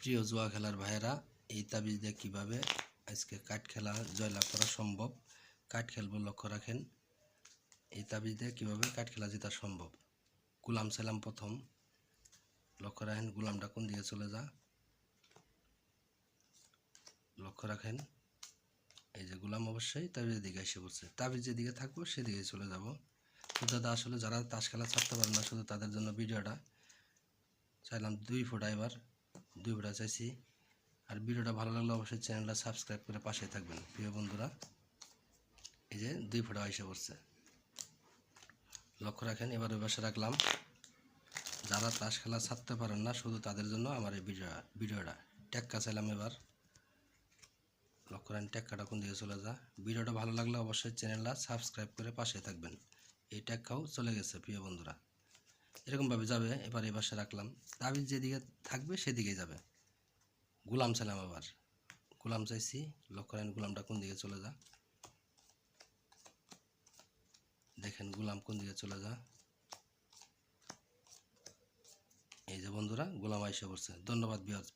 প্রিয় জুয়া খেলার ভাইয়েরা, এই তাবিজ দিয়ে কীভাবে আজকে কাঠ খেলা জয়লাভ করা সম্ভব, কাঠ খেলবো লক্ষ্য রাখেন। এই তাবিজ দিয়ে কীভাবে কাঠ খেলা জেতা সম্ভব। গুলাম সালাম প্রথম, লক্ষ্য রাখেন গুলামটা কোন দিকে চলে যা, লক্ষ্য রাখেন। এই যে গুলাম অবশ্যই তাবিজের দিকে এসে পড়ছে, তাবিজ যেদিকে থাকবো সেদিকে চলে যাব। তো দাদা আসলে যারা তাস খেলা ছাড়তে পারে না, শুধু তাদের জন্য ভিডিওটা চাইলাম 2 ফোঁটা, এবার 2 ফোঁটা চাইছি। আর ভিডিওটা ভালো লাগলে অবশ্যই চ্যানেলটা সাবস্ক্রাইব করে পাশে থাকবেন প্রিয় বন্ধুরা। এই যে 2 ফোঁটা এসে পড়ছে, লক্ষ্য রাখেন। এবার ওই পাশে রাখলাম। যারা তাস খেলা ছাড়তে পারেন না, শুধু তাদের জন্য আমার এই ভিডিওটা। টেক্কা চাইলাম এবার, লক্ষ্য রাখেন টেক্কাটা কোন দিকে চলে যা। ভিডিওটা ভালো লাগলে অবশ্যই চ্যানেলটা সাবস্ক্রাইব করে পাশে থাকবেন। এই টেক্কাও চলে গেছে প্রিয় বন্ধুরা, এরকমভাবে যাবে। এবার এই পাশে রাখলাম, তাবিজ যেদিকে থাকবে সেদিকেই যাবে। গুলাম চাইলাম, আবার গুলাম চাইছি, লক্ষ্য রাখেন গুলামটা কোন দিকে চলে যা। দেখেন গুলাম কোন দিকে চলে যা। এই যে বন্ধুরা, গোলাম আইসা পড়ছে। ধন্যবাদ ভিউয়ার্স।